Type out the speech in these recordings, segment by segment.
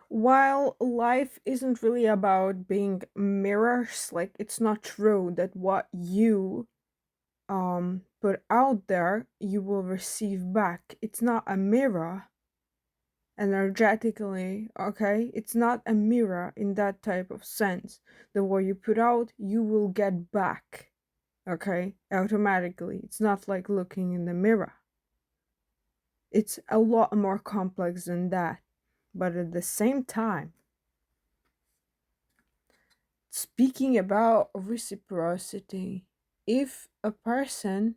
While life isn't really about being mirrors, like it's not true that what you put out there you will receive back. It's not a mirror energetically, okay? It's not a mirror in that type of sense. The what you put out, you will get back, okay? Automatically. It's not like looking in the mirror. It's a lot more complex than that. But at the same time, speaking about reciprocity, if a person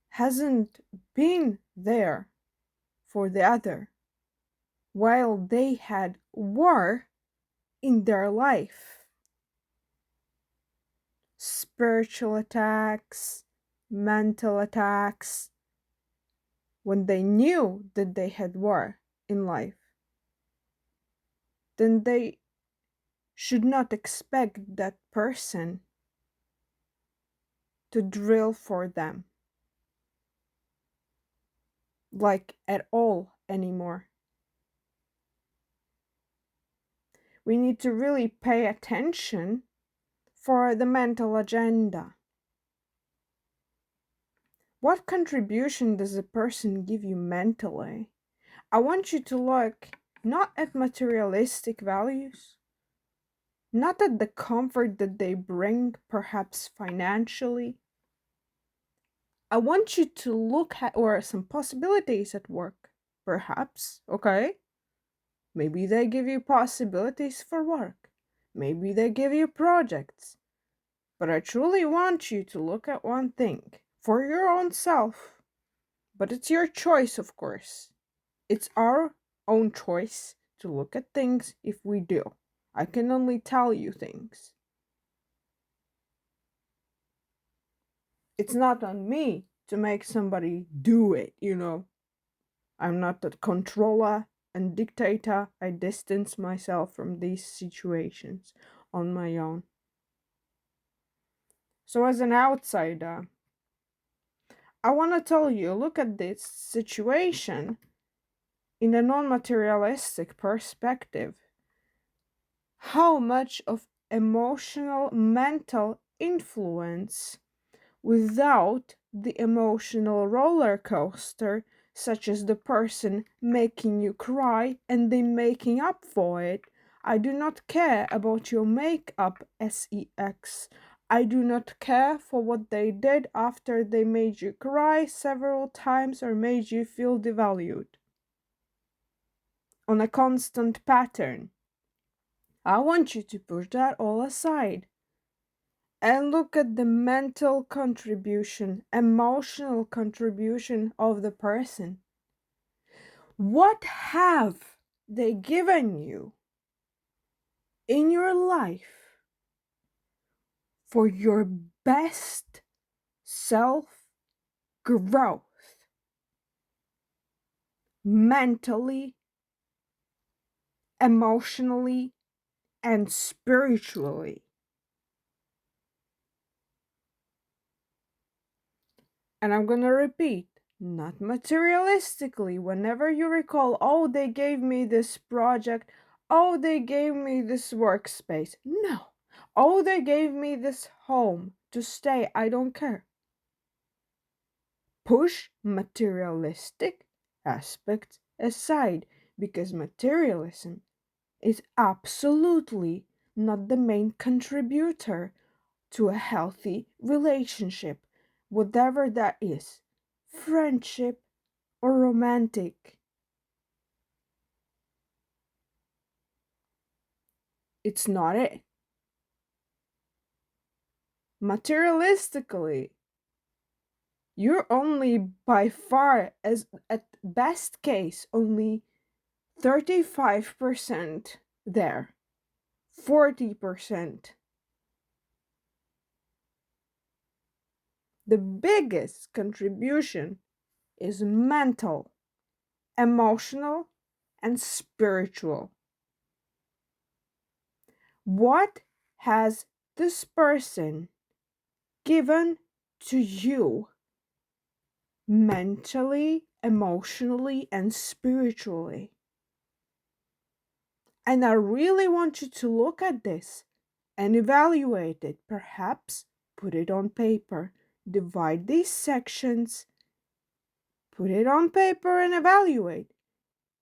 hasn't been there for the other while they had war in their life, spiritual attacks, mental attacks, when they knew that they had war in life, then they should not expect that person to drill for them like at all anymore. We need to really pay attention for the mental agenda. What contribution does a person give you mentally? I want you to look not at materialistic values, not at the comfort that they bring, perhaps financially. I want you to look at or some possibilities at work, perhaps, okay? Maybe they give you possibilities for work. Maybe they give you projects. But I truly want you to look at one thing for your own self. But it's your choice, of course. It's our own choice to look at things if we do. I can only tell you things. It's not on me to make somebody do it. I'm not the controller and dictator. I distance myself from these situations on my own. So, as an outsider, I want to tell you look at this situation in a non materialistic perspective. How much of emotional, mental influence without the emotional roller coaster, such as the person making you cry and then making up for it. I do not care about your makeup, sex. I do not care for what they did after they made you cry several times or made you feel devalued on a constant pattern. I want you to push that all aside and look at the mental contribution, emotional contribution of the person. What have they given you in your life for your best self growth, mentally, emotionally, and spiritually? And I'm gonna repeat, not materialistically. Whenever you recall, oh, they gave me this project, oh, they gave me this workspace. No. Oh, they gave me this home to stay. I don't care. Push materialistic aspects aside because materialism is absolutely not the main contributor to a healthy relationship, whatever that is, friendship or romantic. It's not it. Materialistically, you're only by far, as at best case, only 35% there, 40%. The biggest contribution is mental, emotional, and spiritual. What has this person given to you mentally, emotionally, and spiritually? And I really want you to look at this and evaluate it. Perhaps put it on paper. Divide these sections, put it on paper, and evaluate.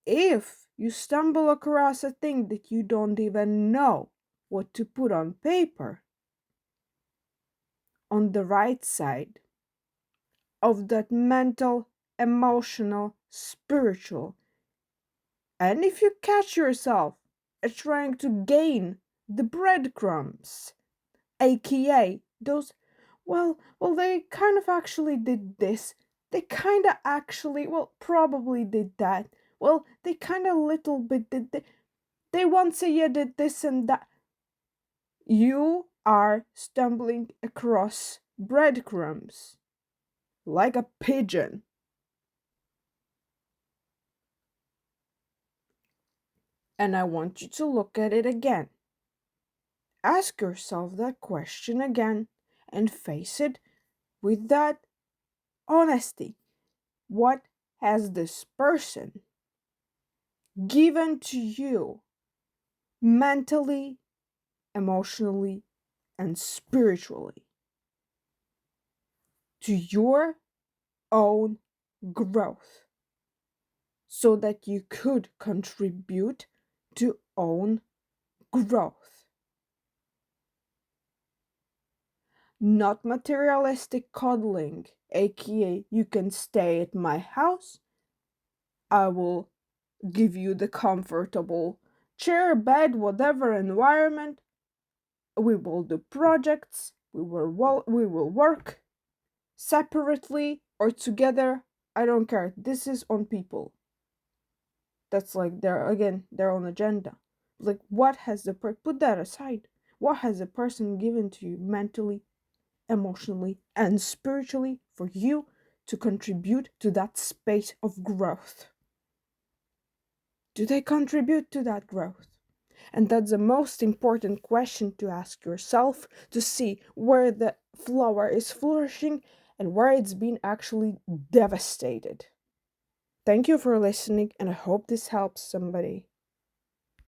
If you stumble across a thing that you don't even know what to put on paper, on the right side of that mental, emotional, spiritual, and if you catch yourself trying to gain the breadcrumbs, aka those, well, they kind of actually did this, they kind of actually, well, probably did that, well, they kind of little bit did they once a year did this and that. You are stumbling across breadcrumbs like a pigeon. And I want you to look at it again. Ask yourself that question again and face it with that honesty. What has this person given to you mentally, emotionally, and spiritually to your own growth so that you could contribute to own growth? Not materialistic coddling, aka you can stay at my house, I will give you the comfortable chair, bed, whatever environment. We will do projects, we will work separately or together. I don't care. This is on people. That's like their own agenda. Like what has put that aside. What has a person given to you mentally, emotionally, and spiritually for you to contribute to that space of growth? Do they contribute to that growth? And that's the most important question to ask yourself to see where the flower is flourishing and where it's been actually devastated. Thank you for listening, and I hope this helps somebody.